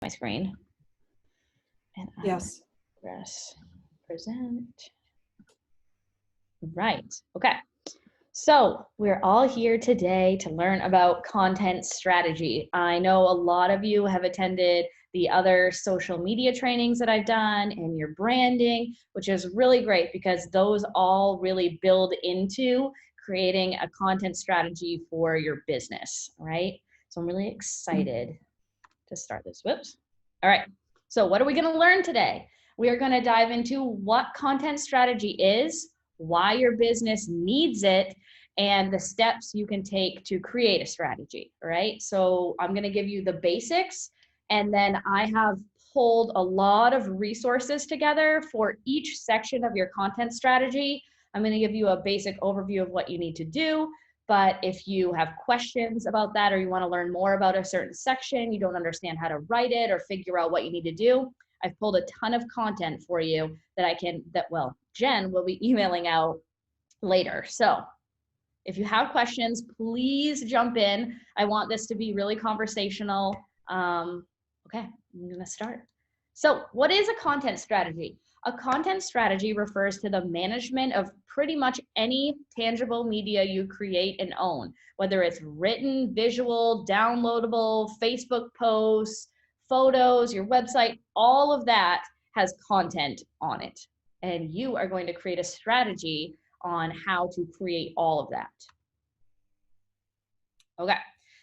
my screen. And I Yes. press present. Right. Okay. So we're all here today to learn about content strategy. I know a lot of you have attended the other social media trainings that I've done and your branding, which is really great because those all really build into creating a content strategy for your business, right? So I'm really excited to start this. Whoops. All right. So what are we going to learn today? We are going to dive into what content strategy is, why your business needs it, and the steps you can take to create a strategy, right? So I'm going to give you the basics, and then I have pulled a lot of resources together for each section of your content strategy. I'm going to give you a basic overview of what you need to do. But if you have questions about that, or you want to learn more about a certain section, you don't understand how to write it or figure out what you need to do, I've pulled a ton of content for you that Jen will be emailing out later. So if you have questions, please jump in. I want this to be really conversational. Okay, I'm gonna start. So what is a content strategy? A content strategy refers to the management of pretty much any tangible media you create and own, whether it's written, visual, downloadable, Facebook posts, photos, your website, all of that has content on it. And you are going to create a strategy on how to create all of that. Okay,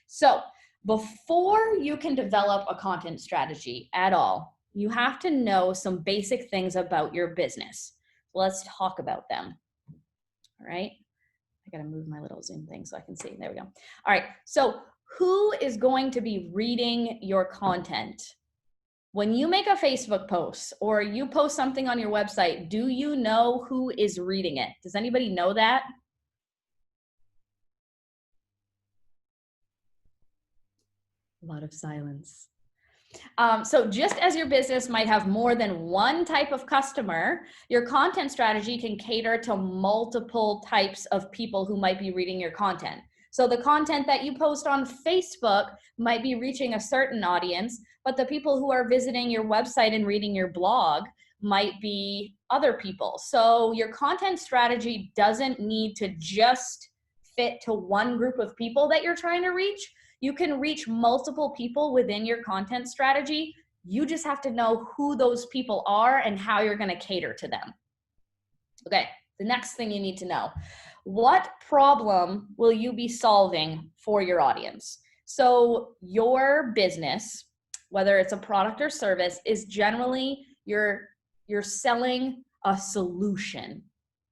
so before you can develop a content strategy at all, you have to know some basic things about your business. Let's talk about them. All right, I gotta move my little Zoom thing so I can see. There we go. All right, so who is going to be reading your content? When you make a Facebook post or you post something on your website, do you know who is reading it? Does anybody know that? A lot of silence. So just as your business might have more than one type of customer, your content strategy can cater to multiple types of people who might be reading your content. So the content that you post on Facebook might be reaching a certain audience, but the people who are visiting your website and reading your blog might be other people. So your content strategy doesn't need to just fit to one group of people that you're trying to reach. You can reach multiple people within your content strategy. You just have to know who those people are and how you're going to cater to them. Okay, the next thing you need to know. What problem will you be solving for your audience? So your business, whether it's a product or service, is generally you're selling a solution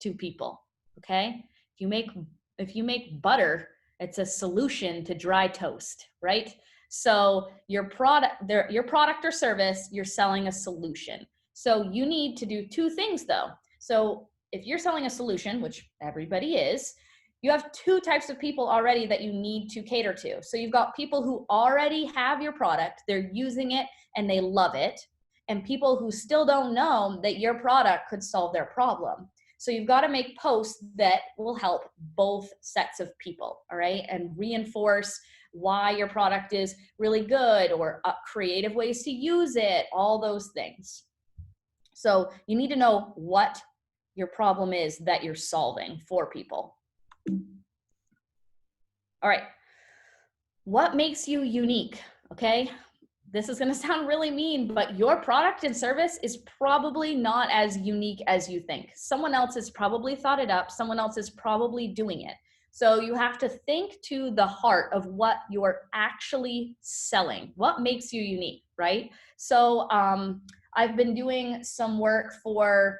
to people, okay? If you make butter, it's a solution to dry toast, right? So your product or service, you're selling a solution. So you need to do two things though. So if you're selling a solution, which everybody is, you have two types of people already that you need to cater to. So you've got people who already have your product, they're using it and they love it, and people who still don't know that your product could solve their problem. So you've got to make posts that will help both sets of people, all right? And reinforce why your product is really good or creative ways to use it, all those things. So you need to know what your problem is that you're solving for people. All right, what makes you unique, okay? This is gonna sound really mean, but your product and service is probably not as unique as you think. Someone else has probably thought it up, someone else is probably doing it. So you have to think to the heart of what you're actually selling. What makes you unique, right? So I've been doing some work for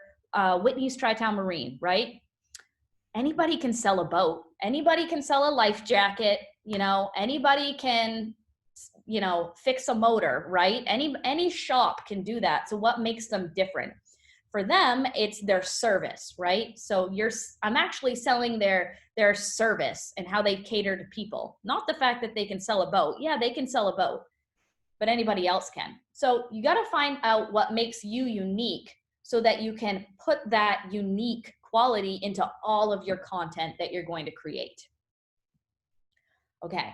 Whitney's Tri-Town Marine, right? Anybody can sell a boat. Anybody can sell a life jacket. You know, anybody can, you know, fix a motor, right? Any shop can do that. So what makes them different? For them, it's their service, right? So I'm actually selling their service and how they cater to people, not the fact that they can sell a boat. Yeah, they can sell a boat, but anybody else can. So you got to find out what makes you unique so that you can put that unique quality into all of your content that you're going to create. Okay,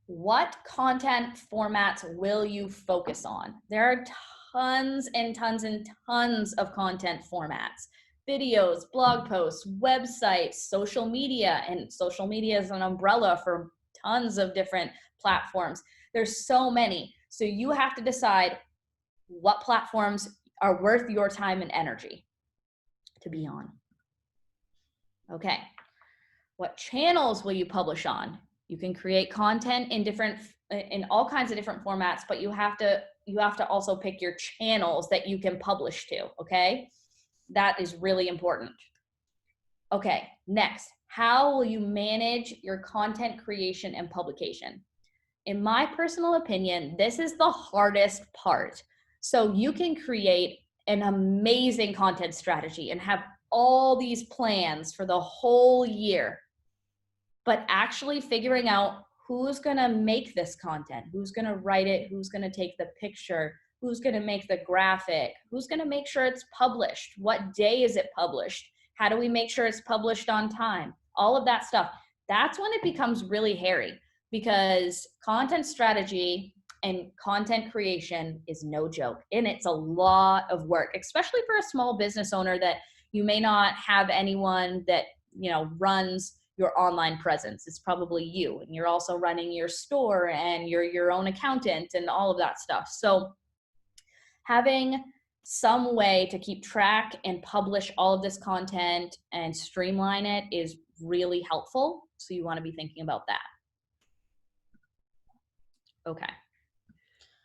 What content formats will you focus on? There are tons and tons and tons of content formats. Videos, blog posts, websites, social media, and social media is an umbrella for tons of different platforms. There's so many. So you have to decide what platforms are worth your time and energy to be on. Okay. What channels will you publish on? You can create content in all kinds of different formats, but you have to also pick your channels that you can publish to, okay? That is really important. Okay, next, how will you manage your content creation and publication? In my personal opinion, this is the hardest part. So you can create an amazing content strategy and have all these plans for the whole year, but actually figuring out who's going to make this content, who's going to write it, who's going to take the picture, who's going to make the graphic, who's going to make sure it's published, what day is it published, how do we make sure it's published on time, all of that stuff. That's when it becomes really hairy, because content strategy and content creation is no joke, and it's a lot of work, especially for a small business owner that you may not have anyone that runs your online presence. It's probably you, and you're also running your store, and you're your own accountant and all of that stuff. So having some way to keep track and publish all of this content and streamline it is really helpful. So you want to be thinking about that. Okay.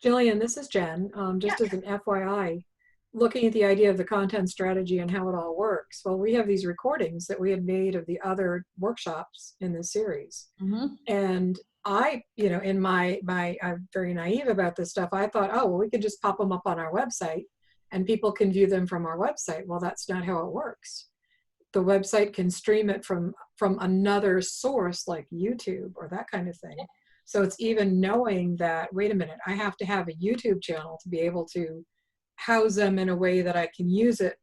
Jillian, this is Jen. Just as an FYI, looking at the idea of the content strategy and how it all works. Well, we have these recordings that we had made of the other workshops in this series. Mm-hmm. And I, in my I'm very naive about this stuff. I thought, oh, well, we can just pop them up on our website and people can view them from our website. Well, that's not how it works. The website can stream it from another source like YouTube or that kind of thing. So it's even knowing that, wait a minute, I have to have a YouTube channel to be able to house them in a way that I can use it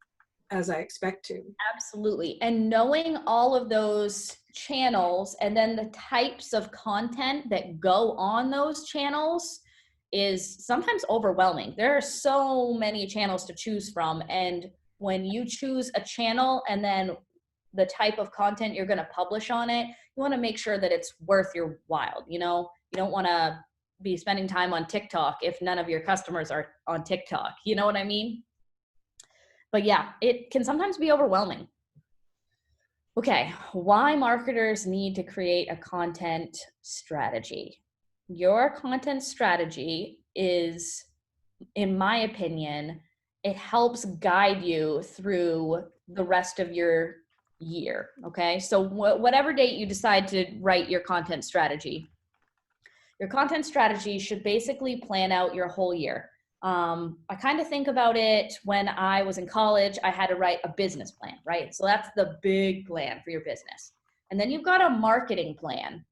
as I expect to. Absolutely. And knowing all of those channels and then the types of content that go on those channels is sometimes overwhelming. There are so many channels to choose from. And when you choose a channel and then the type of content you're going to publish on it, you want to make sure that it's worth your while. You don't want to be spending time on TikTok if none of your customers are on TikTok. You know what I mean? But yeah, it can sometimes be overwhelming. Okay, why marketers need to create a content strategy. Your content strategy is, in my opinion, it helps guide you through the rest of your year, okay? So whatever date you decide to write your content strategy should basically plan out your whole year. I kind of think about it when I was in college, I had to write a business plan, right? So that's the big plan for your business. And then you've got a marketing plan,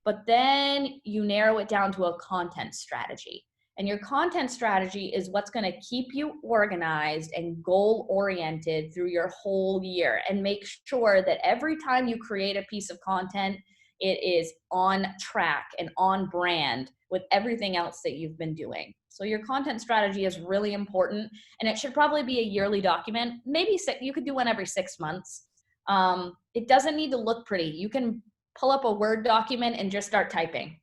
but then you narrow it down to a content strategy. And your content strategy is what's going to keep you organized and goal-oriented through your whole year, and make sure that every time you create a piece of content, it is on track and on brand with everything else that you've been doing. So your content strategy is really important, and it should probably be a yearly document. Maybe you could do one every 6 months. It doesn't need to look pretty. You can pull up a Word document and just start typing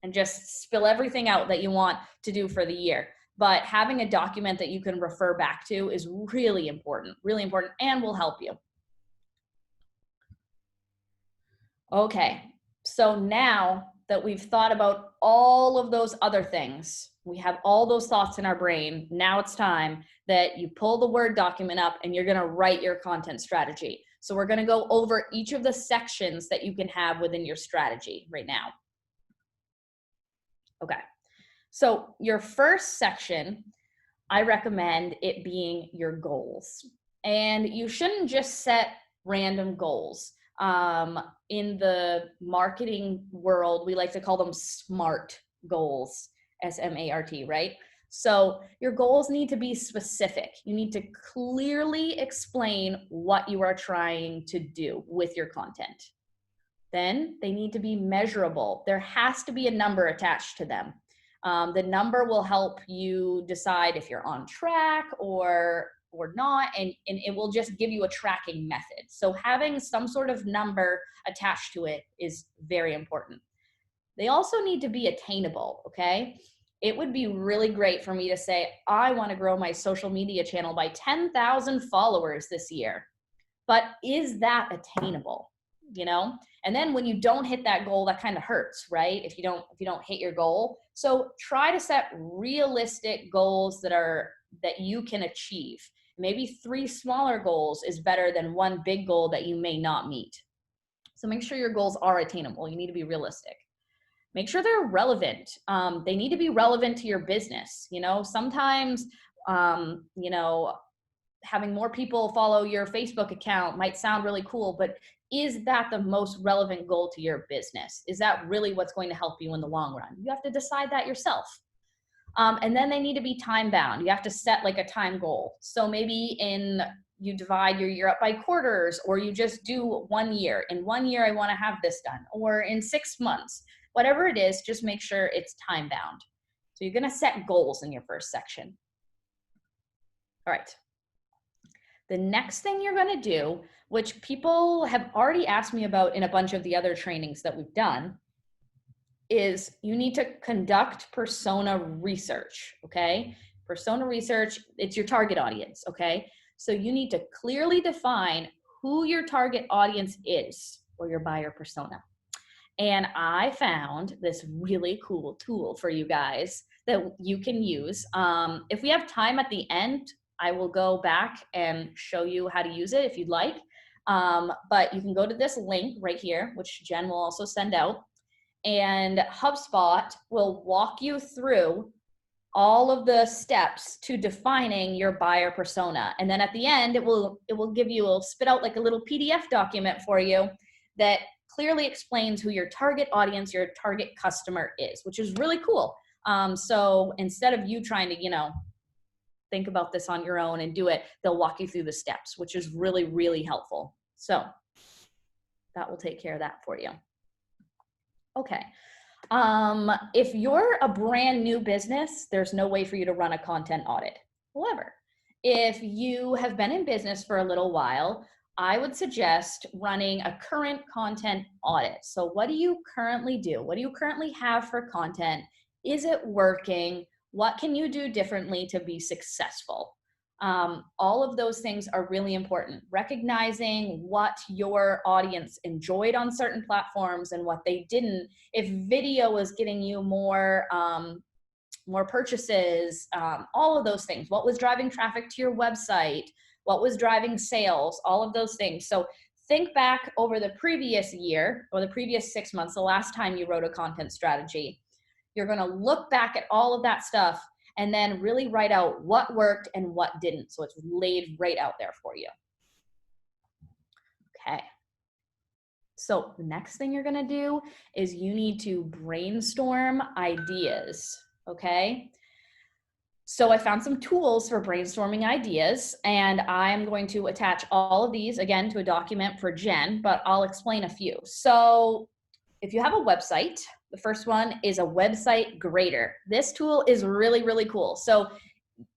and just spill everything out that you want to do for the year. But having a document that you can refer back to is really important, and will help you. Okay, so now that we've thought about all of those other things, we have all those thoughts in our brain, now it's time that you pull the Word document up and you're gonna write your content strategy. So we're gonna go over each of the sections that you can have within your strategy right now. Okay, so your first section, I recommend it being your goals. And you shouldn't just set random goals. In the marketing world, we like to call them SMART goals, S-M-A-R-T, right? So your goals need to be specific. You need to clearly explain what you are trying to do with your content. Then they need to be measurable. There has to be a number attached to them. The number will help you decide if you're on track or not, and it will just give you a tracking method. So having some sort of number attached to it is very important. They also need to be attainable, okay? It would be really great for me to say, I want to grow my social media channel by 10,000 followers this year. But is that attainable? You know? And then when you don't hit that goal, that kind of hurts, right? If you don't hit your goal. So try to set realistic goals that you can achieve. Maybe 3 smaller goals is better than 1 big goal that you may not meet. So make sure your goals are attainable. You need to be realistic. Make sure they're relevant. They need to be relevant to your business. You know, sometimes, having more people follow your Facebook account might sound really cool, but is that the most relevant goal to your business? Is that really what's going to help you in the long run? You have to decide that yourself. And then they need to be time bound. You have to set like a time goal. So maybe you divide your year up by quarters, or you just do 1 year. In 1 year, I want to have this done, or in 6 months, whatever it is, just make sure it's time bound. So you're going to set goals in your first section. All right. The next thing you're going to do, which people have already asked me about in a bunch of the other trainings that we've done, is you need to conduct persona research, okay? Persona research, it's your target audience, okay? So you need to clearly define who your target audience is, or your buyer persona. And I found this really cool tool for you guys that you can use. If we have time at the end, I will go back and show you how to use it if you'd like. But you can go to this link right here, which Jen will also send out. And HubSpot will walk you through all of the steps to defining your buyer persona. And then at the end, it'll spit out like a little PDF document for you that clearly explains who your target audience, your target customer is, which is really cool. So instead of you trying to, think about this on your own and do it, they'll walk you through the steps, which is really, really helpful. So that will take care of that for you. Okay. If you're a brand new business, there's no way for you to run a content audit. However, if you have been in business for a little while, I would suggest running a current content audit. So what do you currently do? What do you currently have for content? Is it working? What can you do differently to be successful? All of those things are really important. Recognizing what your audience enjoyed on certain platforms and what they didn't. If video was getting you more purchases, all of those things. What was driving traffic to your website? What was driving sales? All of those things. So think back over the previous year or the previous 6 months, the last time you wrote a content strategy. You're going to look back at all of that stuff and then really write out what worked and what didn't. So it's laid right out there for you. Okay. So the next thing you're going to do is you need to brainstorm ideas. Okay. So I found some tools for brainstorming ideas, and I'm going to attach all of these again to a document for Jen, but I'll explain a few. So if you have a website, the first one is a website grader. This tool is really, really cool. So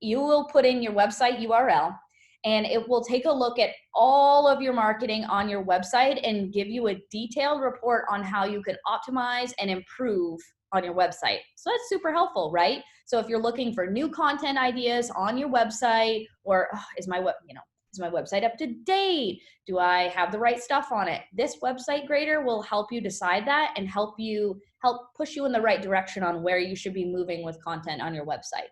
you will put in your website URL, and it will take a look at all of your marketing on your website and give you a detailed report on how you can optimize and improve on your website. So that's super helpful, right? So if you're looking for new content ideas on your website, or is my website up to date? Do I have the right stuff on it? This website grader will help you decide that and help push you in the right direction on where you should be moving with content on your website.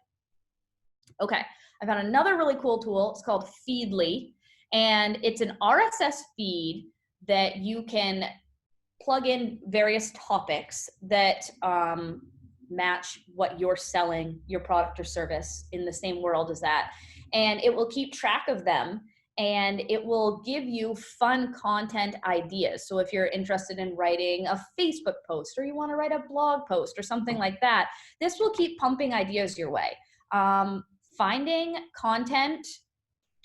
Okay, I found another really cool tool. It's called Feedly, and it's an RSS feed that you can plug in various topics that match what you're selling, your product or service, in the same world as that. And it will keep track of them, and it will give you fun content ideas. So if you're interested in writing a Facebook post, or you want to write a blog post or something like that, this will keep pumping ideas your way. Finding content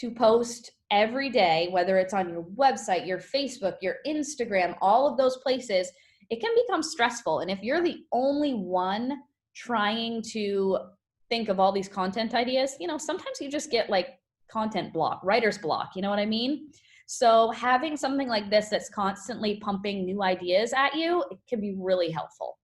to post every day, whether it's on your website, your Facebook, your Instagram, all of those places, it can become stressful. And if you're the only one trying to think of all these content ideas, you know, sometimes you just get like content block, writer's block, you know what I mean? So having something like this that's constantly pumping new ideas at you, it can be really helpful.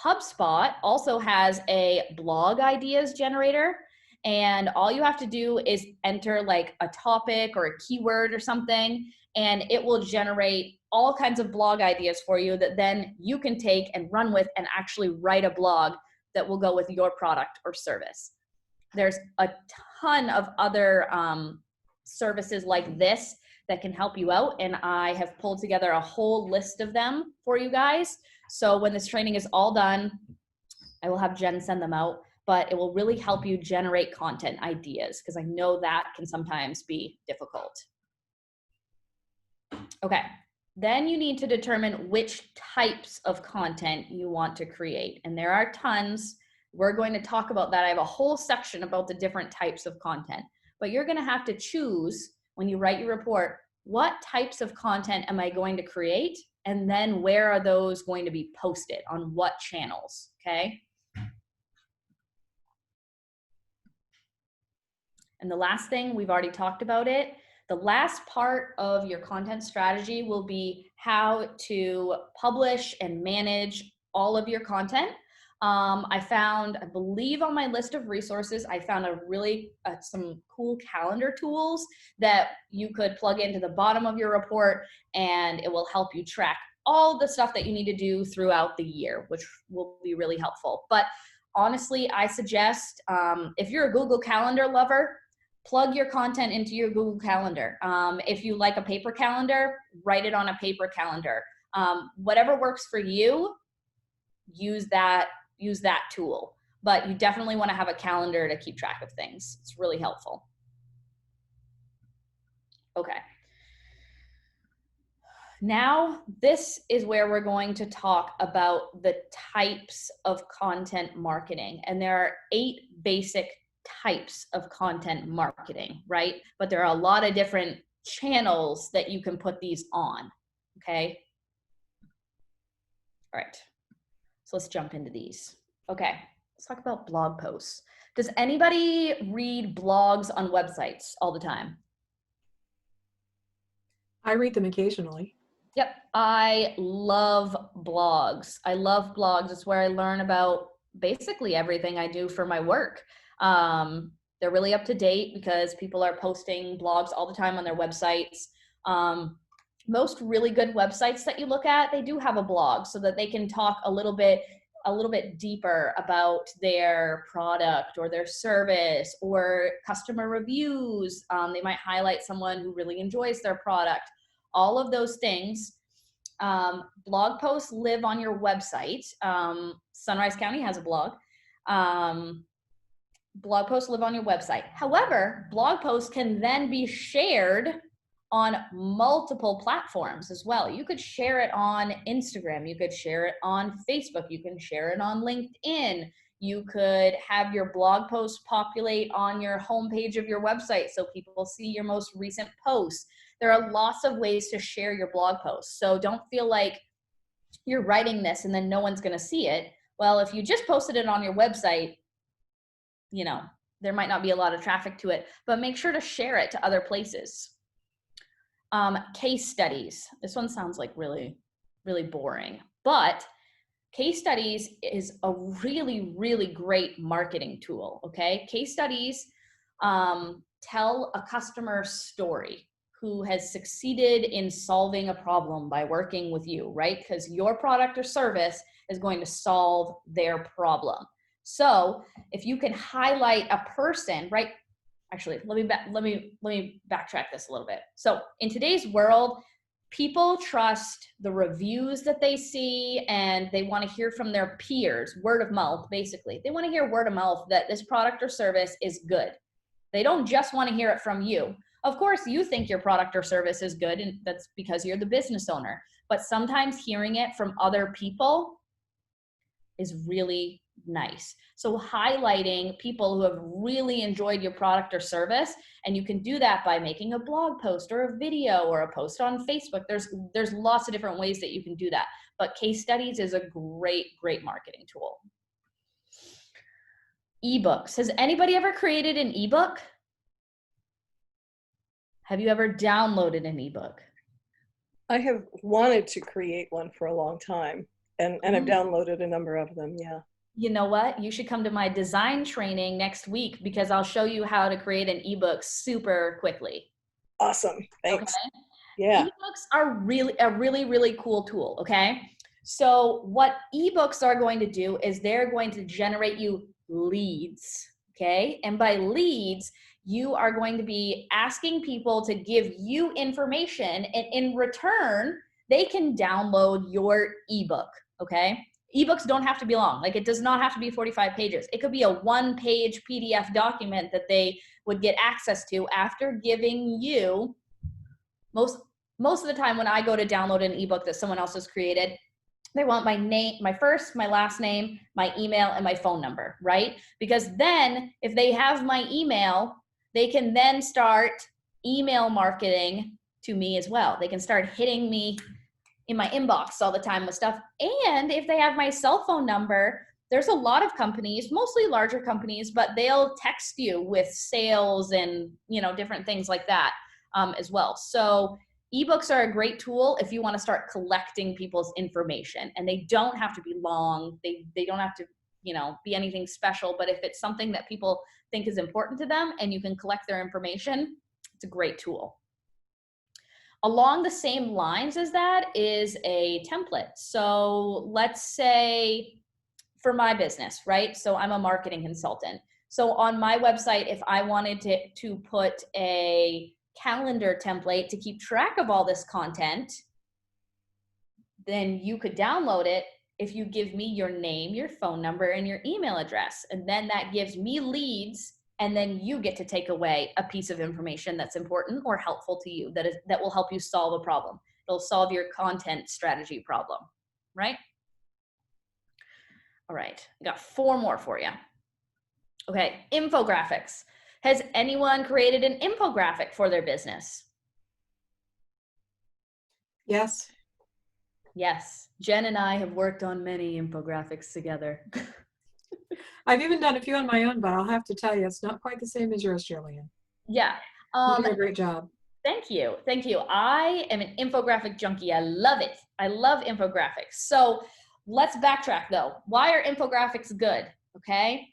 HubSpot also has a blog ideas generator, and all you have to do is enter like a topic or a keyword or something, and it will generate all kinds of blog ideas for you that then you can take and run with and actually write a blog that will go with your product or service. There's a ton of other services like this that can help you out, and I have pulled together a whole list of them for you guys. So when this training is all done, I will have Jen send them out, but it will really help you generate content ideas, because I know that can sometimes be difficult. Okay, then you need to determine which types of content you want to create, and there are tons. We're going to talk about that. I have a whole section about the different types of content, but you're going to have to choose when you write your report, what types of content am I going to create? And then where are those going to be posted, on what channels, okay? And the last thing, we've already talked about it, the last part of your content strategy will be how to publish and manage all of your content. I found, I believe on my list of resources, I found a really, some cool calendar tools that you could plug into the bottom of your report, and it will help you track all the stuff that you need to do throughout the year, which will be really helpful. But honestly, I suggest, if you're a Google Calendar lover, plug your content into your Google Calendar. If you like a paper calendar, write it on a paper calendar. Whatever works for you, use that tool. But you definitely want to have a calendar to keep track of things. It's really helpful. Okay. Now, this is where we're going to talk about the types of content marketing. And there are 8 basic types of content marketing, right? But there are a lot of different channels that you can put these on, okay? All right, so let's jump into these. Okay, let's talk about blog posts. Does anybody read blogs on websites all the time? I read them occasionally. Yep, I love blogs. I love blogs. It's where I learn about basically everything I do for my work. They're really up to date because people are posting blogs all the time on their websites. Most really good websites that you look at, they do have a blog so that they can talk a little bit deeper about their product or their service or customer reviews. They might highlight someone who really enjoys their product. All of those things. Blog posts live on your website. Sunrise County has a blog. Blog posts live on your website. However, blog posts can then be shared on multiple platforms as well. You could share it on Instagram. You could share it on Facebook. You can share it on LinkedIn. You could have your blog post populate on your homepage of your website so people see your most recent posts. There are lots of ways to share your blog posts. So don't feel like you're writing this and then no one's going to see it. Well, if you just posted it on your website, you know, there might not be a lot of traffic to it, but make sure to share it to other places. Case studies. This one sounds like really, really boring, but case studies is a really, really great marketing tool, okay? Case studies tell a customer story who has succeeded in solving a problem by working with you, right? Because your product or service is going to solve their problem. So if you can highlight a person, right? Actually, let me backtrack this a little bit. So in today's world, people trust the reviews that they see, and they want to hear from their peers, word of mouth, basically. They want to hear word of mouth that this product or service is good. They don't just want to hear it from you. Of course, you think your product or service is good, and that's because you're the business owner. But sometimes hearing it from other people is really, nice. So highlighting people who have really enjoyed your product or service, and you can do that by making a blog post or a video or a post on Facebook. There's lots of different ways that you can do that, but case studies is a great marketing tool. Ebooks. Has anybody ever created an ebook? Have you ever downloaded an ebook? I have wanted to create one for a long time, and I've downloaded a number of them, yeah. You know what? You should come to my design training next week because I'll show you how to create an ebook super quickly. Awesome, thanks. Okay? Yeah. Ebooks are really cool tool, okay? So what ebooks are going to do is they're going to generate you leads, okay? And by leads, you are going to be asking people to give you information, and in return, they can download your ebook, okay? Ebooks don't have to be long. Like, it does not have to be 45 pages. It could be a 1-page PDF document that they would get access to after giving you, most of the time when I go to download an ebook that someone else has created, they want my name, my first, my last name, my email, and my phone number, right? Because then if they have my email, they can then start email marketing to me as well. They can start hitting me in my inbox all the time with stuff. And if they have my cell phone number, there's a lot of companies, mostly larger companies, but they'll text you with sales and, you know, different things like that as well. So ebooks are a great tool if you want to start collecting people's information, and they don't have to be long. They don't have to, you know, be anything special, but if it's something that people think is important to them and you can collect their information, it's a great tool. Along the same lines as that is a template. So let's say for my business, right? So I'm a marketing consultant. So on my website, if I wanted to put a calendar template to keep track of all this content, then you could download it if you give me your name, your phone number, and your email address. And then that gives me leads, and then you get to take away a piece of information that's important or helpful to you that will help you solve a problem. It'll solve your content strategy problem, right? All right, I got 4 more for you. Okay, infographics. Has anyone created an infographic for their business? Yes. Yes, Jen and I have worked on many infographics together. I've even done a few on my own, but I'll have to tell you, it's not quite the same as yours, Jillian. Yeah. You do a great job. Thank you. Thank you. I am an infographic junkie. I love it. I love infographics. So let's backtrack though. Why are infographics good? Okay.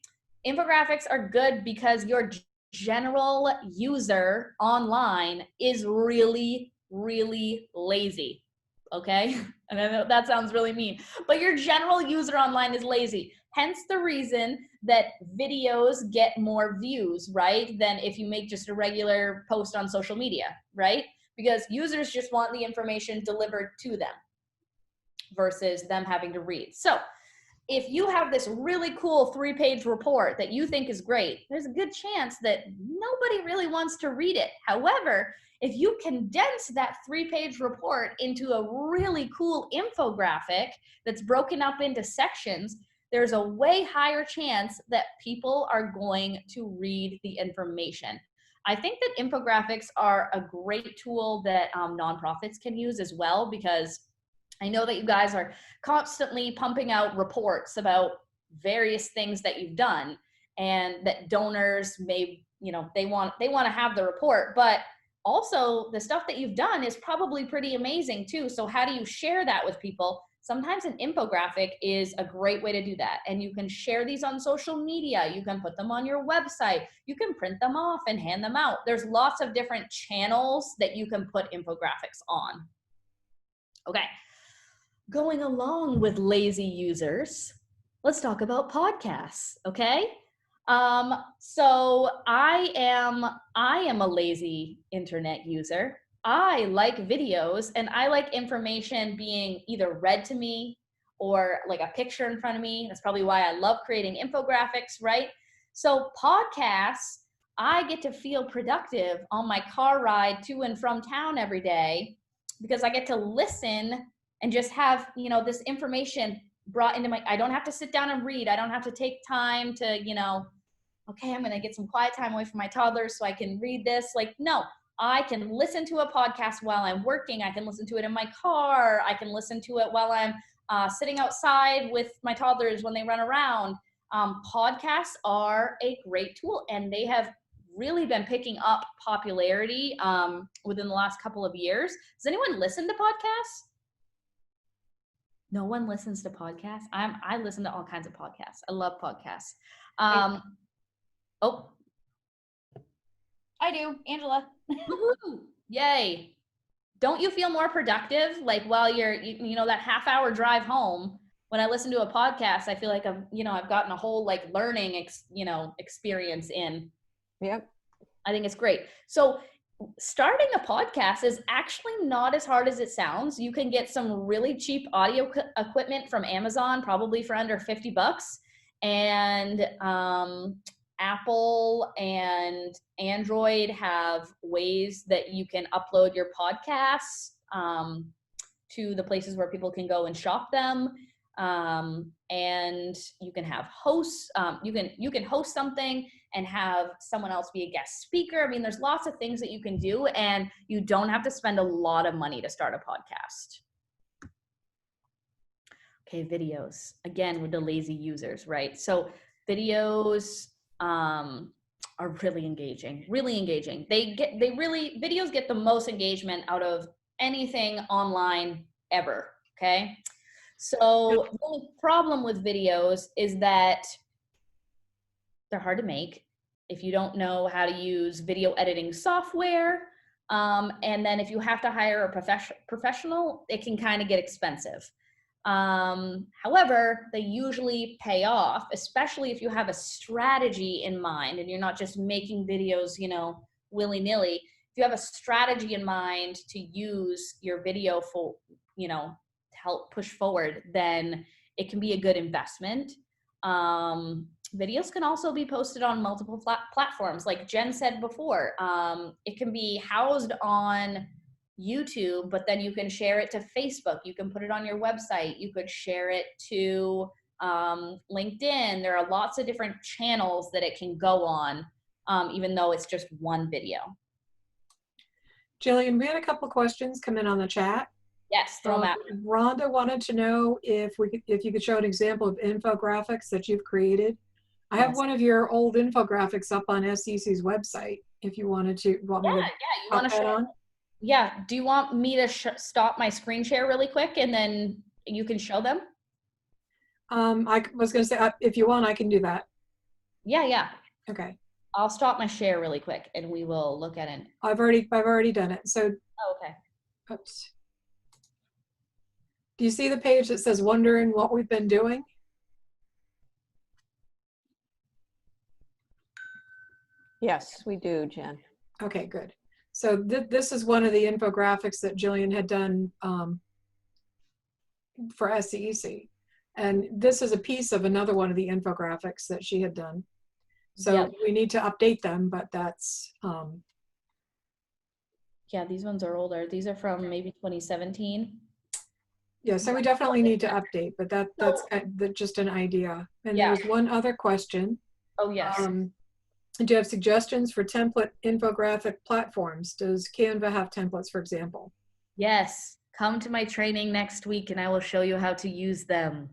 Infographics are good because your general user online is really lazy. Okay. And I know that sounds really mean, but your general user online is lazy. Hence the reason that videos get more views, right? Than if you make just a regular post on social media, right? Because users just want the information delivered to them versus them having to read. So if you have this really cool 3-page report that you think is great, there's a good chance that nobody really wants to read it. However, if you condense that 3-page report into a really cool infographic that's broken up into sections, there's a way higher chance that people are going to read the information. I think that infographics are a great tool that nonprofits can use as well, because I know that you guys are constantly pumping out reports about various things that you've done, and that donors may, you know, they want to have the report, but also the stuff that you've done is probably pretty amazing too. So how do you share that with people? Sometimes an infographic is a great way to do that. And you can share these on social media. You can put them on your website. You can print them off and hand them out. There's lots of different channels that you can put infographics on. Okay. Going along with lazy users, let's talk about podcasts, okay? So I am a lazy internet user. I like videos, and I like information being either read to me or like a picture in front of me. That's probably why I love creating infographics, right? So podcasts, I get to feel productive on my car ride to and from town every day because I get to listen and just have, you know, this information brought into I don't have to sit down and read. I don't have to take time to, okay, I'm going to get some quiet time away from my toddlers so I can read this. Like, no, I can listen to a podcast while I'm working. I can listen to it in my car. I can listen to it while I'm sitting outside with my toddlers when they run around. Podcasts are a great tool, and they have really been picking up popularity within the last couple of years. Does anyone listen to podcasts? No one listens to podcasts. I listen to all kinds of podcasts. I love podcasts. Oh, I do, Angela. woohoo, yay. Don't you feel more productive? Like while you're, that half-hour drive home, when I listen to a podcast, I feel like I've gotten a whole like learning, experience in. Yep. I think it's great. So starting a podcast is actually not as hard as it sounds. You can get some really cheap audio equipment from Amazon, probably for under $50. And Apple and Android have ways that you can upload your podcasts to the places where people can go and shop them. And you can have hosts. You can host something and have someone else be a guest speaker. I mean, there's lots of things that you can do, and you don't have to spend a lot of money to start a podcast. Okay, videos. Again, with the lazy users, right? So videos are really engaging, really engaging. Videos get the most engagement out of anything online ever, okay? So the only problem with videos is that they're hard to make if you don't know how to use video editing software. And then if you have to hire a professional, it can kind of get expensive. However, they usually pay off, especially if you have a strategy in mind and you're not just making videos, willy-nilly. If you have a strategy in mind to use your video for, to help push forward, then it can be a good investment. Videos can also be posted on multiple platforms. Like Jen said before, it can be housed on YouTube, but then you can share it to Facebook. You can put it on your website. You could share it to LinkedIn. There are lots of different channels that it can go on, even though it's just one video. Jillian, we had a couple questions come in on the chat. Yes, throw them at me. Rhonda wanted to know if you could show an example of infographics that you've created. I have one of your old infographics up on SEC's website. If you wanted to, You want to show on? Yeah. Do you want me to stop my screen share really quick and then you can show them? I was going to say, if you want, I can do that. Yeah. Okay. I'll stop my share really quick and we will look at it. I've already done it. So. Oh, okay. Oops. Do you see the page that says wondering what we've been doing? Yes, we do, Jen. Okay, good. So this is one of the infographics that Jillian had done for SEC. And this is a piece of another one of the infographics that she had done. So we need to update them, but that's... Yeah, these ones are older. These are from maybe 2017. Yeah, so we definitely need to update, but that's just an idea. And there's one other question. Oh, yes. Do you have suggestions for template infographic platforms? Does Canva have templates, for example? Yes. Come to my training next week and I will show you how to use them.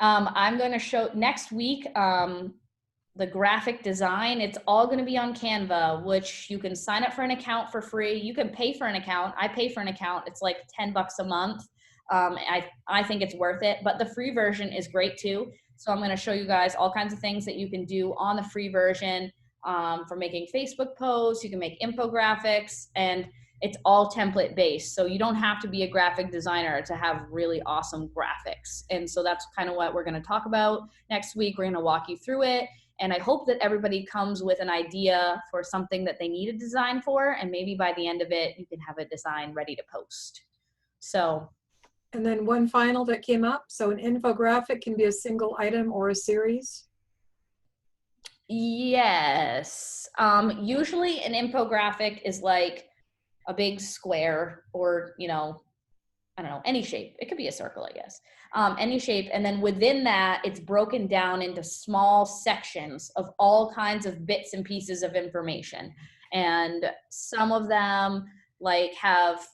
I'm going to show next week the graphic design. It's all going to be on Canva, which you can sign up for an account for free. You can pay for an account. I pay for an account. It's like $10 a month. I think it's worth it, but the free version is great too. So I'm going to show you guys all kinds of things that you can do on the free version for making Facebook posts. You can make infographics, and it's all template based. So you don't have to be a graphic designer to have really awesome graphics. And so that's kind of what we're going to talk about next week. We're going to walk you through it. And I hope that everybody comes with an idea for something that they need a design for. And maybe by the end of it, you can have a design ready to post. So. And then one final that came up. So an infographic can be a single item or a series. Yes. Usually an infographic is like a big square or, I don't know, any shape. It could be a circle, I guess. Any shape. And then within that, it's broken down into small sections of all kinds of bits and pieces of information. And some of them like have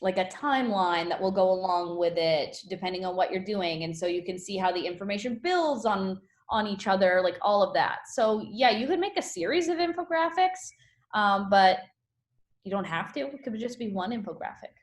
like a timeline that will go along with it, depending on what you're doing. And so you can see how the information builds on each other, like all of that. So yeah, you could make a series of infographics, but you don't have to. It could just be one infographic.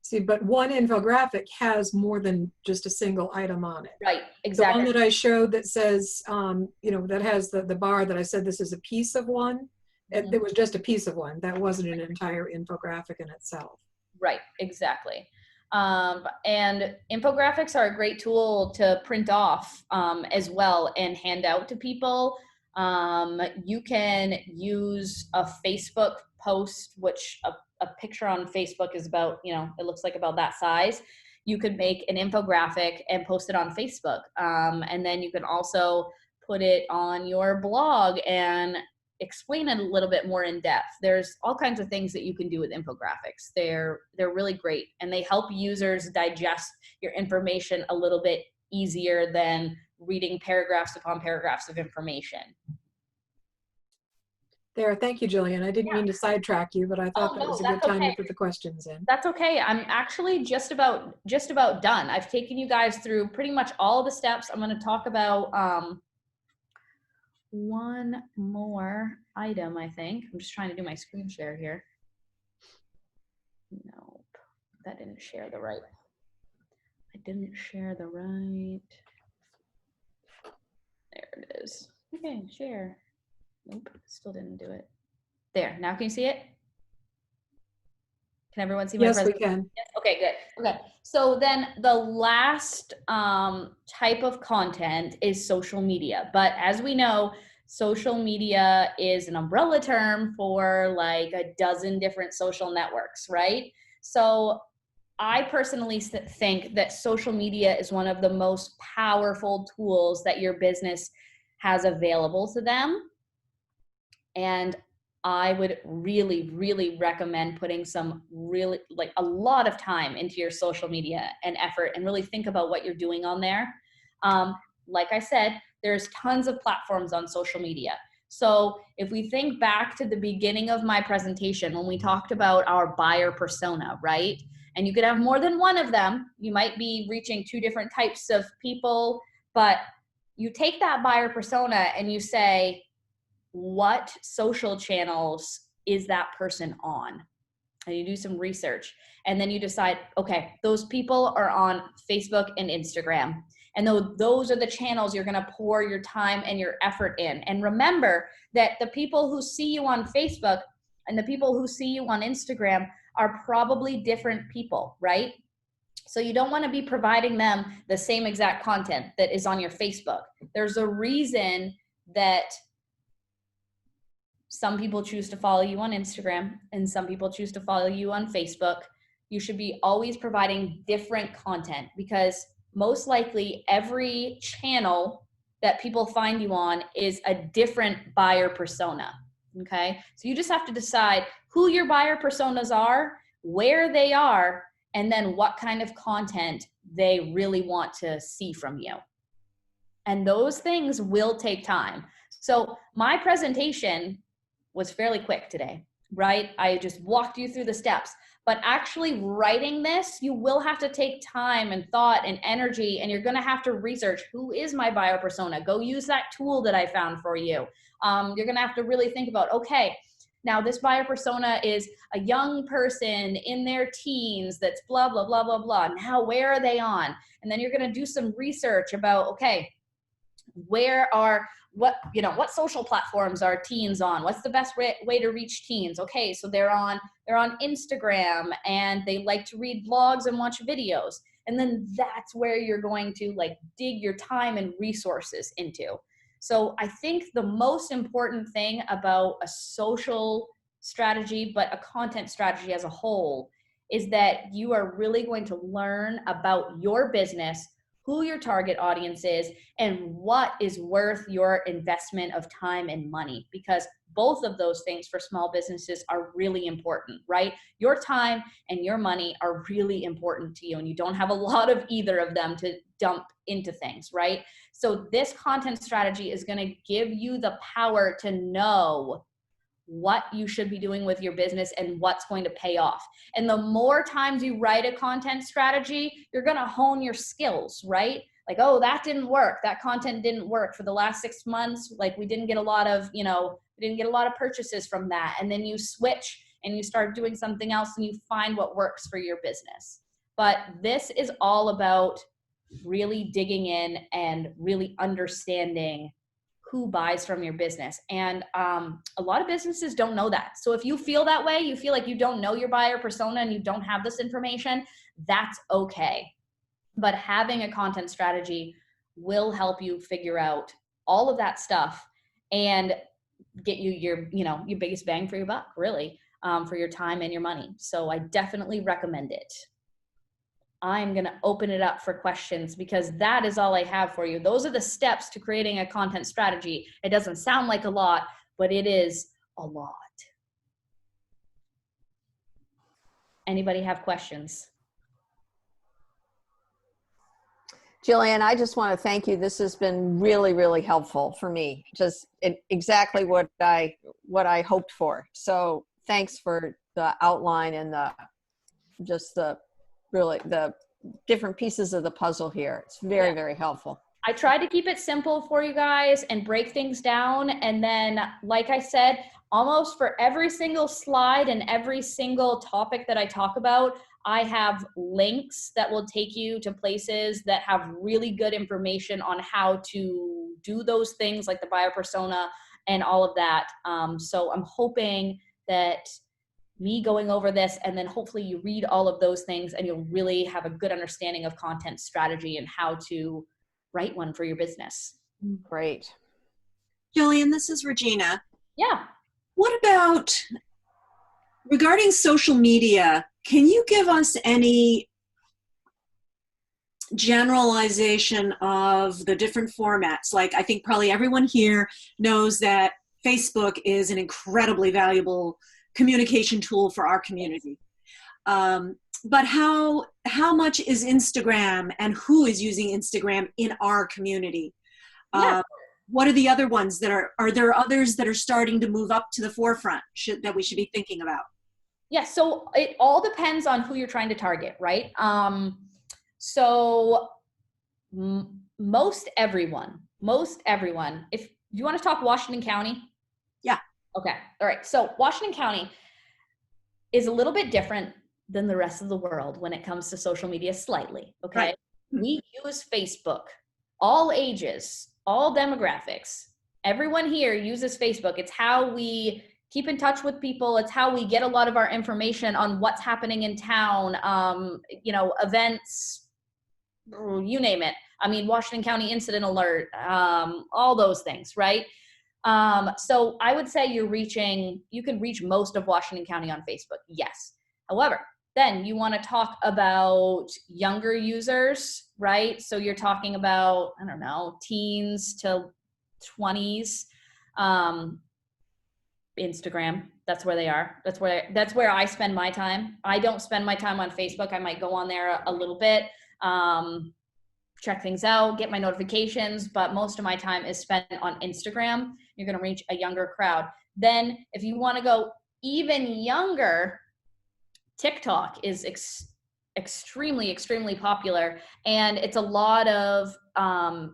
See, but one infographic has more than just a single item on it. Right, The exactly. one that I showed that says, that has the bar that I said this is a piece of one, Mhm. it was just a piece of one. That wasn't an entire infographic in itself. Right, exactly. And infographics are a great tool to print off as well and hand out to people. You can use a Facebook post, which a picture on Facebook is about, it looks like about that size. You could make an infographic and post it on Facebook. And then you can also put it on your blog and explain it a little bit more in depth. There's all kinds of things that you can do with infographics. They're really great, and they help users digest your information a little bit easier than reading paragraphs upon paragraphs of information. There, thank you, Jillian. I didn't mean to sidetrack you, but I thought Oh, that no, was a that's good time okay. to put the questions in. That's okay. I'm actually just about done. I've taken you guys through pretty much all the steps. I'm going to talk about one more item, I think. I'm just trying to do my screen share here. Nope, that didn't share the right. I didn't share the right. There it is. Okay, share. Nope, still didn't do it. There, now can you see it? Can everyone see my Yes, we presentation? can. Yes. Okay, good. Okay, so then the last type of content is social media. But as we know, social media is an umbrella term for like a dozen different social networks, right? So I personally think that social media is one of the most powerful tools that your business has available to them. And I would really, really recommend putting some really, like a lot of time into your social media and effort and really think about what you're doing on there. Like I said, there's tons of platforms on social media. So if we think back to the beginning of my presentation, when we talked about our buyer persona, right? And you could have more than one of them. You might be reaching two different types of people, but you take that buyer persona and you say, what social channels is that person on? And you do some research, and then you decide, okay, those people are on Facebook and Instagram, and those are the channels you're going to pour your time and your effort in. And remember that the people who see you on Facebook and the people who see you on Instagram are probably different people, right? So you don't want to be providing them the same exact content that is on your Facebook. There's a reason that some people choose to follow you on Instagram and some people choose to follow you on Facebook. You should be always providing different content, because most likely every channel that people find you on is a different buyer persona. Okay. So you just have to decide who your buyer personas are, where they are, and then what kind of content they really want to see from you. And those things will take time. So my presentation was fairly quick today, right? I just walked you through the steps, but actually writing this, you will have to take time and thought and energy, and you're going to have to research, who is my buyer persona? Go use that tool that I found for you. You're going to have to really think about, okay, now this buyer persona is a young person in their teens that's blah, blah, blah, blah, blah. Now, where are they on? And then you're going to do some research about, okay, what social platforms are teens on? What's the best way to reach teens? Okay, so they're on Instagram and they like to read blogs and watch videos. And then that's where you're going to like dig your time and resources into. So I think the most important thing about a social strategy, but a content strategy as a whole, is that you are really going to learn about your business, who your target audience is, and what is worth your investment of time and money, because both of those things for small businesses are really important, right? Your time and your money are really important to you, and you don't have a lot of either of them to dump into things, right? So this content strategy is going to give you the power to know what you should be doing with your business and what's going to pay off. And the more times you write a content strategy, you're going to hone your skills, right? Like, oh, that didn't work. That content didn't work for the last 6 months. Like, we didn't get a lot of, we didn't get a lot of purchases from that. And then you switch and you start doing something else and you find what works for your business. But this is all about really digging in and really understanding who buys from your business. And a lot of businesses don't know that. So if you feel that way, you feel like you don't know your buyer persona and you don't have this information, that's okay. But having a content strategy will help you figure out all of that stuff and get you your biggest bang for your buck, really, for your time and your money. So I definitely recommend it. I'm going to open it up for questions because that is all I have for you. Those are the steps to creating a content strategy. It doesn't sound like a lot, but it is a lot. Anybody have questions? Jillian, I just want to thank you. This has been really, really helpful for me. Just exactly what I hoped for. So thanks for the outline and the different pieces of the puzzle here. It's very, very helpful. I tried to keep it simple for you guys and break things down. And then, like I said, almost for every single slide and every single topic that I talk about, I have links that will take you to places that have really good information on how to do those things, like the buyer persona and all of that. So I'm hoping that me going over this, and then hopefully you read all of those things and you'll really have a good understanding of content strategy and how to write one for your business. Great. Jillian, this is Regina. Yeah. What about regarding social media? Can you give us any generalization of the different formats? Like, I think probably everyone here knows that Facebook is an incredibly valuable communication tool for our community. But how much is Instagram, and who is using Instagram in our community? Yeah. What are the other ones that are there others that are starting to move up to the forefront that we should be thinking about? Yeah, so it all depends on who you're trying to target, right? So most everyone, if you want to talk Washington County. Yeah. Okay. All right. So Washington County is a little bit different than the rest of the world when it comes to social media, slightly. Okay. Right. We use Facebook, all ages, all demographics. Everyone here uses Facebook. It's how we keep in touch with people. It's how we get a lot of our information on what's happening in town, events, you name it. I mean, Washington County Incident Alert, all those things, right? So I would say you can reach most of Washington County on Facebook, yes. However, then you want to talk about younger users, right? So you're talking about, I don't know, teens to 20s, Instagram, that's where they are. That's where I spend my time. I don't spend my time on Facebook. I might go on there a little bit, check things out, get my notifications, but most of my time is spent on Instagram. You're going to reach a younger crowd. Then if you want to go even younger, TikTok is extremely, extremely popular. And it's a lot of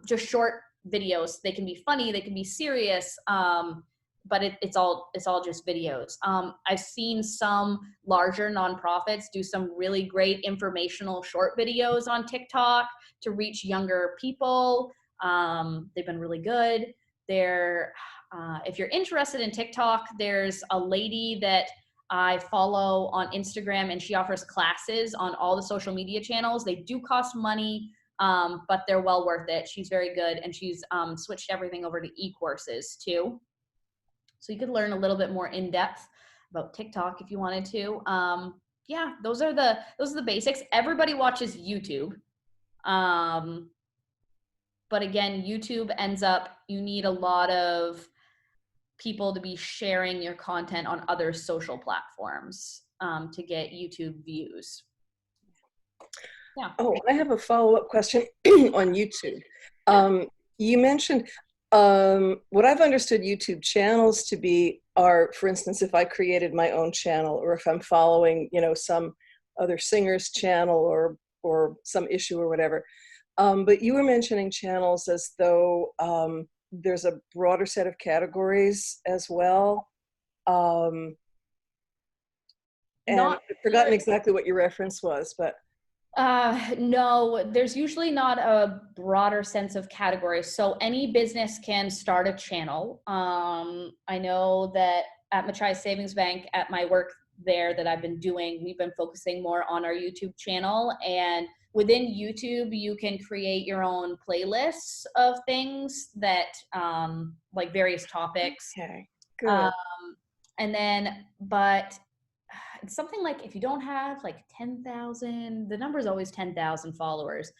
just short videos. They can be funny, they can be serious, but it's all just videos. I've seen some larger nonprofits do some really great informational short videos on TikTok to reach younger people. They've been really good. If you're interested in TikTok, there's a lady that I follow on Instagram, and she offers classes on all the social media channels. They do cost money, but they're well worth it. She's very good, and she's switched everything over to e-courses too. So you could learn a little bit more in depth about TikTok if you wanted to. Yeah, those are the basics. Everybody watches YouTube. But again, YouTube ends up, you need a lot of people to be sharing your content on other social platforms to get YouTube views. Yeah. Oh, I have a follow-up question on YouTube. You mentioned what I've understood YouTube channels to be are, for instance, if I created my own channel, or if I'm following, some other singer's channel or some issue or whatever. But you were mentioning channels as though there's a broader set of categories as well. And I've forgotten exactly what your reference was, but. No, there's usually not a broader sense of categories. So any business can start a channel. I know that at Machias Savings Bank, at my work there that I've been doing, we've been focusing more on our YouTube channel. And within YouTube, you can create your own playlists of things that, like various topics. Okay, good. And then, but it's something like if you don't have like 10,000, the number is always 10,000 followers.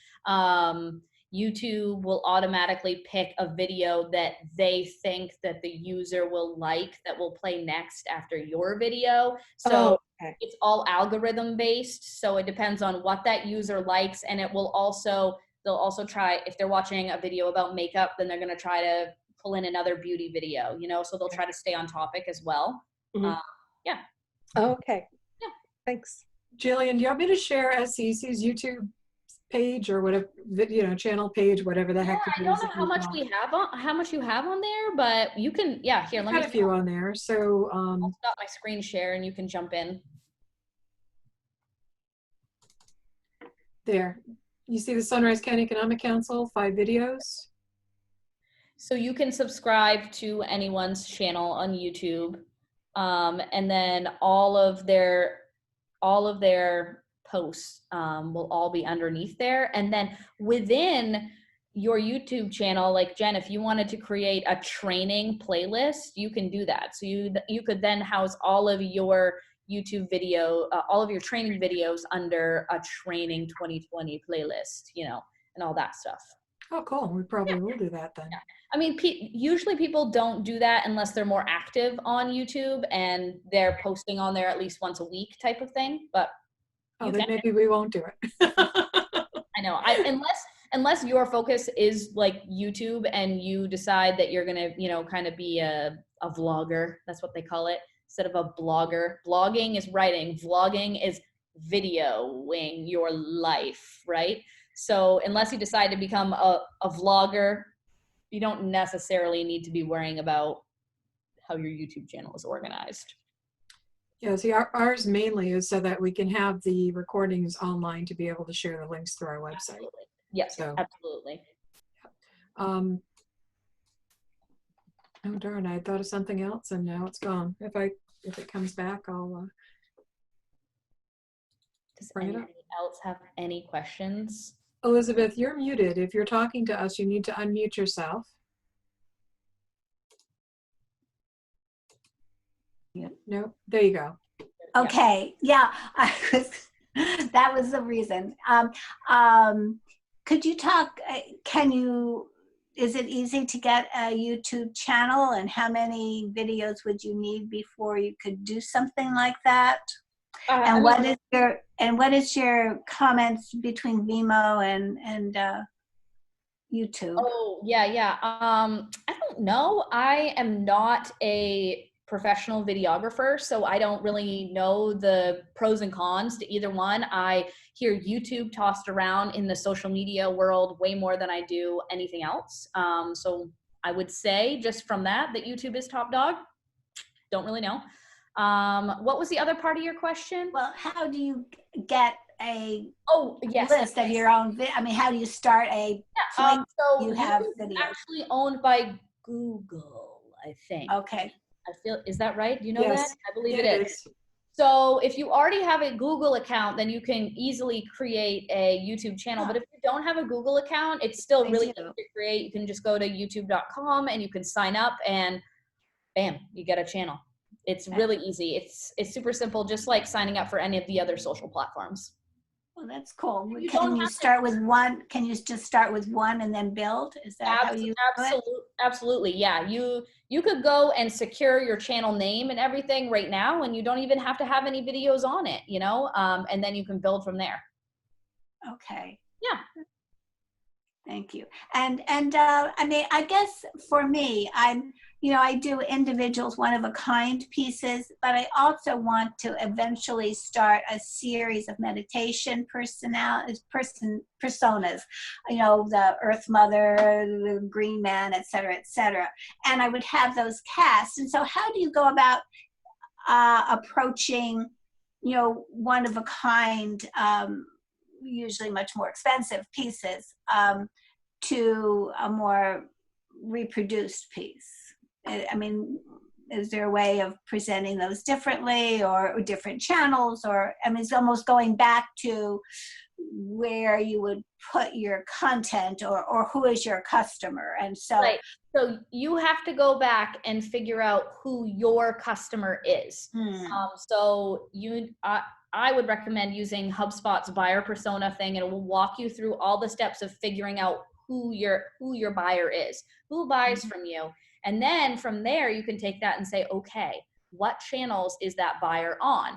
YouTube will automatically pick a video that they think that the user will like that will play next after your video. So okay. It's all algorithm based. So it depends on what that user likes. And it will also, they'll also try, if they're watching a video about makeup, then they're going to try to pull in another beauty video, so they'll try to stay on topic as well. Mhm. Yeah. Oh, okay. Yeah. Thanks. Jillian, do you want me to share SEC's YouTube page or whatever, channel page, whatever the heck I it don't is know that how you much call it. we have on, how much you have on there, but you can, here, let Got me a few on there. So I'll stop my screen share and you can jump in. there, you see the Sunrise County Economic Council, 5 videos. So you can subscribe to anyone's channel on YouTube, and then all of their posts will all be underneath there. And then within your YouTube channel, like Jen, if you wanted to create a training playlist, you can do that. So you could then house all of your YouTube video, all of your training videos under a training 2020 playlist, and all that stuff. Oh, cool. We probably will do that then. Yeah. I mean, usually people don't do that unless they're more active on YouTube and they're posting on there at least once a week type of thing. But then maybe we won't do it. I know. Unless your focus is like YouTube and you decide that you're gonna, kind of be a vlogger. That's what they call it instead of a blogger. Blogging is writing. Vlogging is videoing your life, right? So unless you decide to become a vlogger, you don't necessarily need to be worrying about how your YouTube channel is organized. Yeah, see, ours mainly is so that we can have the recordings online to be able to share the links through our website. Absolutely. Yes, So, absolutely. oh darn, I thought of something else and now it's gone. If it comes back, I'll Does bring it anybody up. else have any questions? Elizabeth, you're muted. If you're talking to us, you need to unmute yourself. Yeah. No, there you go. Okay, yeah, that was the reason. Could you talk, is it easy to get a YouTube channel, and how many videos would you need before you could do something like that? And what is your comments between Vimeo and YouTube? Oh, yeah. I don't know. I am not a professional videographer, so I don't really know the pros and cons to either one. I hear YouTube tossed around in the social media world way more than I do anything else. So I would say just from that YouTube is top dog. Don't really know. What was the other part of your question? Well, how do you get a yes, list of your own? How do you start a place so you have YouTube is videos? actually owned by Google, I think. Okay. Is that right? Do you know Yes. that? I believe Yeah, it is. So if you already have a Google account, then you can easily create a YouTube channel. But if you don't have a Google account, it's still really easy to create. You can just go to youtube.com and you can sign up and bam, you get a channel. It's really easy. It's super simple, just like signing up for any of the other social platforms. Well, that's cool. You Can don't you have to- start with one? Can you just start with one and then build? Is that how you do it? Absolutely. Yeah. You could go and secure your channel name and everything right now, and you don't even have to have any videos on it, you know, and then you can build from there. Okay. Yeah. Thank you. And I mean, I guess for me, I do individuals one of a kind pieces, but I also want to eventually start a series of meditation personas, the Earth Mother, the Green Man, et cetera, et cetera. And I would have those cast. And so how do you go about approaching, one of a kind, usually much more expensive pieces, to a more reproduced piece? I mean, is there a way of presenting those differently, or different channels? Or, I mean, it's almost going back to where you would put your content, or who is your customer. And so, Right. So you have to go back and figure out who your customer is. So I would recommend using HubSpot's buyer persona thing, and it will walk you through all the steps of figuring out who your buyer is, who buys from you. And then from there, you can take that and say, okay, what channels is that buyer on?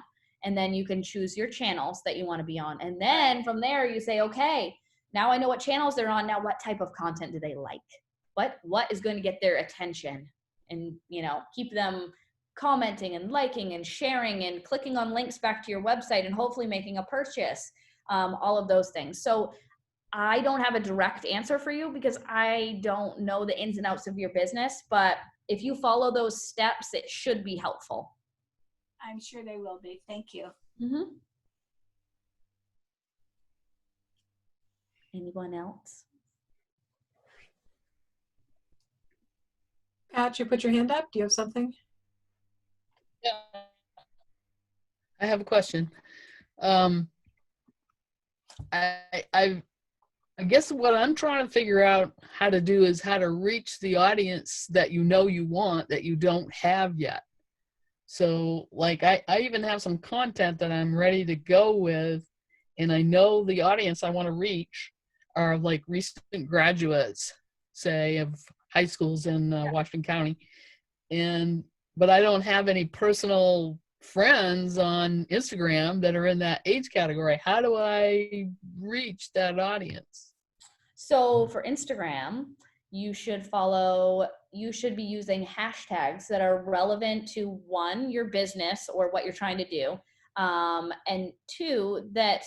And then you can choose your channels that you want to be on. And then from there, you say, okay, now I know what channels they're on. Now, what type of content do they like? What is going to get their attention? And, keep them commenting and liking and sharing and clicking on links back to your website and hopefully making a purchase, all of those things. So I don't have a direct answer for you because I don't know the ins and outs of your business, but if you follow those steps, it should be helpful. I'm sure they will be. Thank you. Mm-hmm. Anyone else? Pat, you put your hand up. Do you have something? Yeah. I have a question. I guess what I'm trying to figure out how to do is how to reach the audience that you want that you don't have yet. So like I even have some content that I'm ready to go with, and I know the audience I want to reach are like recent graduates, say, of high schools in Washington County. But I don't have any personal friends on Instagram that are in that age category. How do I reach that audience? So for Instagram, you should be using hashtags that are relevant to, one, your business or what you're trying to do. And two, that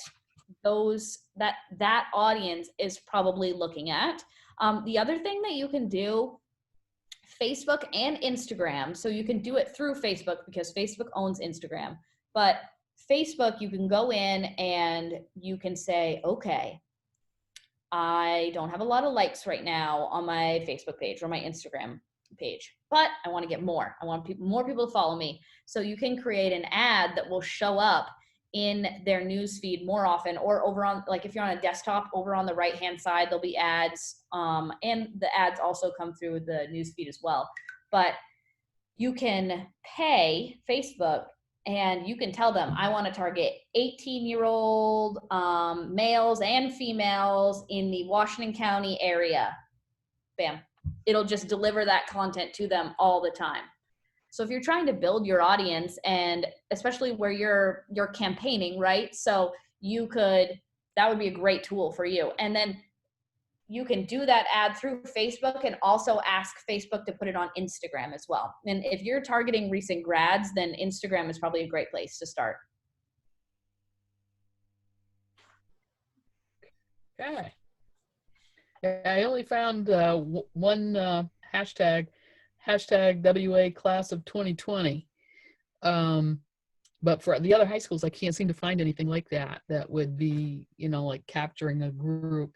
audience is probably looking at. The other thing that you can do, Facebook and Instagram. So you can do it through Facebook because Facebook owns Instagram. But Facebook, you can go in and you can say, okay, I don't have a lot of likes right now on my Facebook page or my Instagram page, but I want to get more. I want more people to follow me. So you can create an ad that will show up in their news feed more often, or over on, like if you're on a desktop, over on the right-hand side, there'll be ads. And the ads also come through the news feed as well. But you can pay Facebook and you can tell them, I want to target 18-year-old males and females in the Washington County area. Bam. It'll just deliver that content to them all the time. So if you're trying to build your audience, and especially where you're campaigning, right? So that would be a great tool for you. And then you can do that ad through Facebook and also ask Facebook to put it on Instagram as well. And if you're targeting recent grads, then Instagram is probably a great place to start. Okay. I only found one hashtag WA class of 2020. But for the other high schools, I can't seem to find anything like that would be, like capturing a group.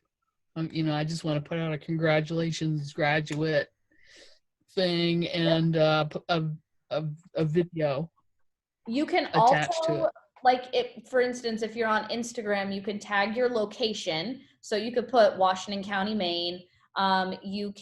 I just want to put out a congratulations graduate thing and a video. You can attached to also, it. like, for instance, if you're on Instagram, you can tag your location. So you could put Washington County, Maine. You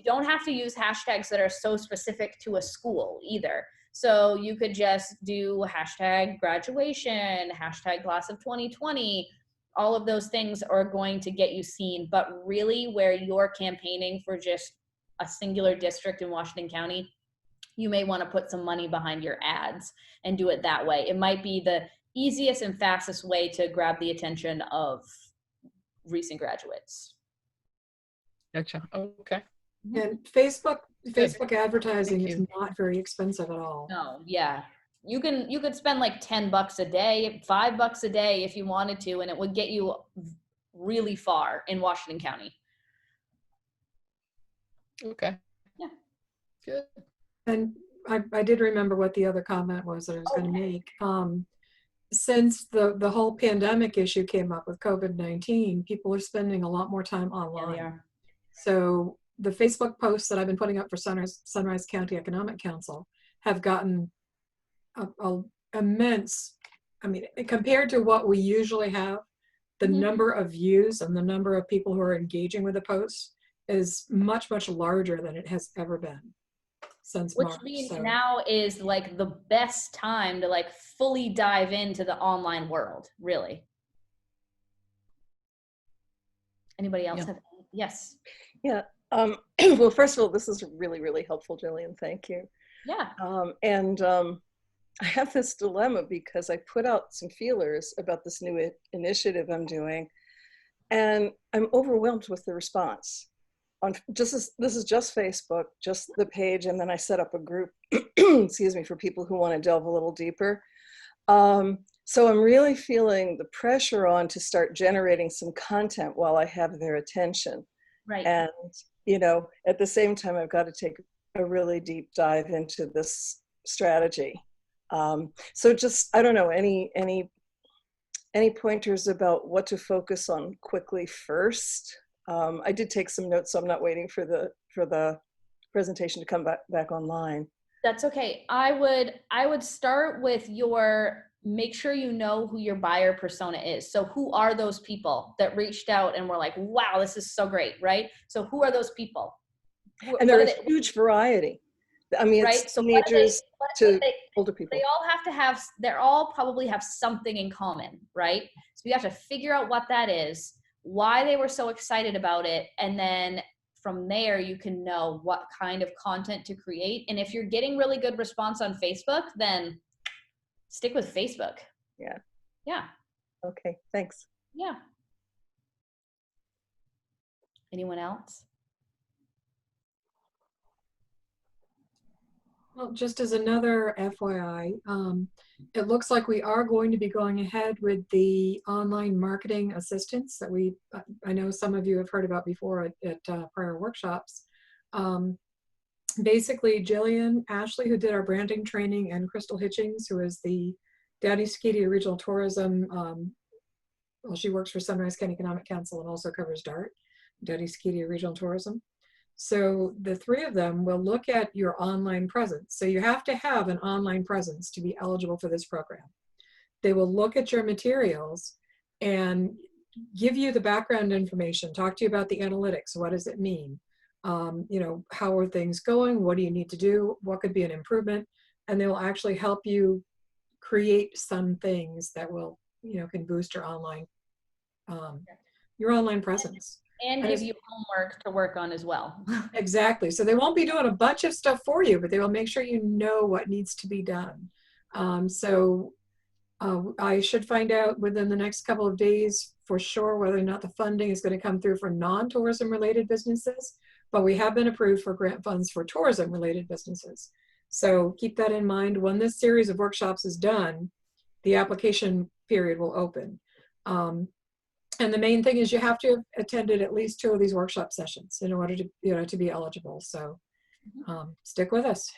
don't have to use hashtags that are so specific to a school either. So you could just do hashtag graduation, hashtag class of 2020. All of those things are going to get you seen. But really, where you're campaigning for just a singular district in Washington County, you may want to put some money behind your ads and do it that way. It might be the easiest and fastest way to grab the attention of recent graduates. Gotcha. Okay. And Facebook advertising Thank is you. not very expensive at all. No, yeah. You could spend like $10 a day, $5 a day if you wanted to, and it would get you really far in Washington County. Okay. Yeah. Good. And I did remember what the other comment was that I was going to make. Since the whole pandemic issue came up with COVID-19, people are spending a lot more time online. Yeah, they are. So the Facebook posts that I've been putting up for Sunrise County Economic Council have gotten a immense, I mean, compared to what we usually have, the number of views and the number of people who are engaging with the posts is much, much larger than it has ever been since Which March. means So now is like the best time to like fully dive into the online world, really. Anybody else Yeah. have? Yes. Yeah. Well, first of all, this is really, really helpful, Jillian. Thank you. Yeah. I have this dilemma because I put out some feelers about this new initiative I'm doing, and I'm overwhelmed with the response. This is just Facebook, just the page, and then I set up a group, excuse me, for people who want to delve a little deeper. So I'm really feeling the pressure on to start generating some content while I have their attention. Right. And, you know, at the same time, I've got to take a really deep dive into this strategy. So just, I don't know, any pointers about what to focus on quickly first? I did take some notes, so I'm not waiting for the presentation to come back online. That's okay. I would start with make sure you know who your buyer persona is. So who are those people that reached out and were like, wow, this is so great, right? So who are those people? And there's a huge variety. I mean, right? it's So teenagers to older people. They all have to have, they all probably have something in common, right? So you have to figure out what that is, why they were so excited about it, and then from there you can know what kind of content to create. And if you're getting really good response on Facebook, then stick with Facebook. Yeah. Yeah. Okay, thanks. Yeah. Anyone else? Well, just as another FYI, it looks like we are going to be going ahead with the online marketing assistance that I know some of you have heard about before at prior workshops. Basically, Jillian, Ashley, who did our branding training, and Crystal Hitchings, who is the Downey-Skeetia Regional Tourism, well, she works for Sunrise County Economic Council and also covers DART, Downey-Skeetia Regional Tourism. So the three of them will look at your online presence. So you have to have an online presence to be eligible for this program. They will look at your materials and give you the background information, talk to you about the analytics. What does it mean? You know, how are things going? What do you need to do? What could be an improvement? And they will actually help you create some things that will, you know, can boost your online presence. And give you homework to work on as well. Exactly. So they won't be doing a bunch of stuff for you, but they will make sure you know what needs to be done. I should find out within the next couple of days for sure whether or not the funding is going to come through for non-tourism related businesses, but we have been approved for grant funds for tourism related businesses. So keep that in mind. When this series of workshops is done, the application period will open. And the main thing is you have to have attended at least 2 of these workshop sessions in order to, you know, to be eligible. So stick with us.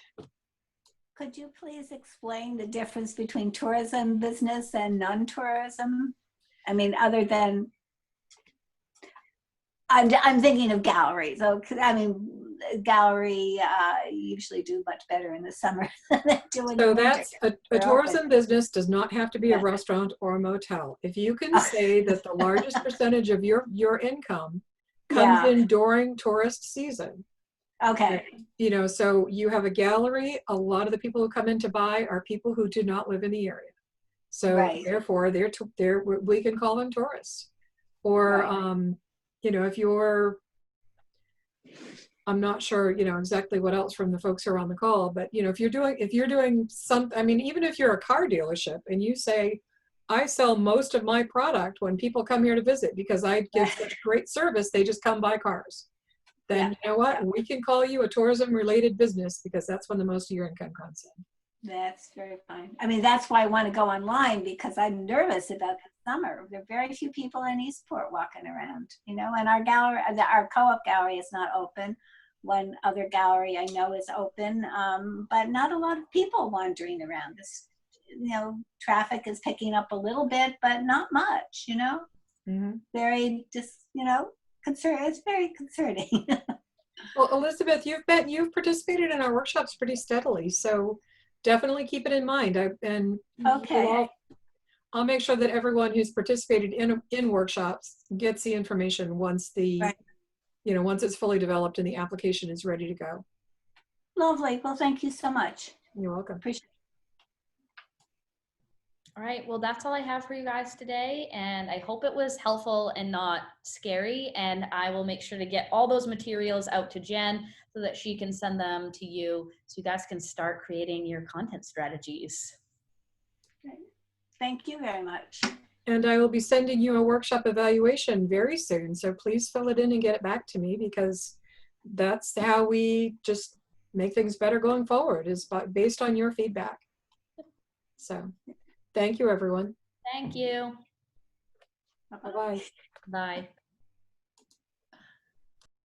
Could you please explain the difference between tourism business and non-tourism? I mean, other than, I'm thinking of galleries. So, I mean, gallery usually do much better in the summer than they do in the winter. That's a tourism business does not have to be a restaurant or a motel. If you can say that the largest percentage of your income comes in during tourist season, Okay. You know, so you have a gallery. A lot of the people who come in to buy are people who do not live in the area. So Right. therefore, we can call them tourists. Or, Right. you know, if you're, I'm not sure, you know, exactly what else from the folks who are on the call, but you know, if you're doing some, I mean, even if you're a car dealership and you say, I sell most of my product when people come here to visit because I give such great service, they just come buy cars. Then you know what? We can call you a tourism related business because that's when the most of your income comes in. That's very fine. I mean, that's why I want to go online, because I'm nervous about the summer. There are very few people in Eastport walking around, you know, and our gallery, our co-op gallery is not open. One other gallery I know is open, but not a lot of people wandering around. This, you know, traffic is picking up a little bit, but not much, you know. Very just, you know, it's very concerning. Well, Elizabeth, you've participated in our workshops pretty steadily, so definitely keep it in mind. Okay. I'll make sure that everyone who's participated in workshops gets the information once Right. you know, once it's fully developed and the application is ready to go. Lovely. Well, thank you so much. You're welcome. Appreciate it. All right, well, that's all I have for you guys today, and I hope it was helpful and not scary, and I will make sure to get all those materials out to Jen so that she can send them to you so you guys can start creating your content strategies. Thank you very much. And I will be sending you a workshop evaluation very soon, so please fill it in and get it back to me, because that's how we just make things better going forward, is based on your feedback. So thank you, everyone. Thank you. Bye-bye. Bye.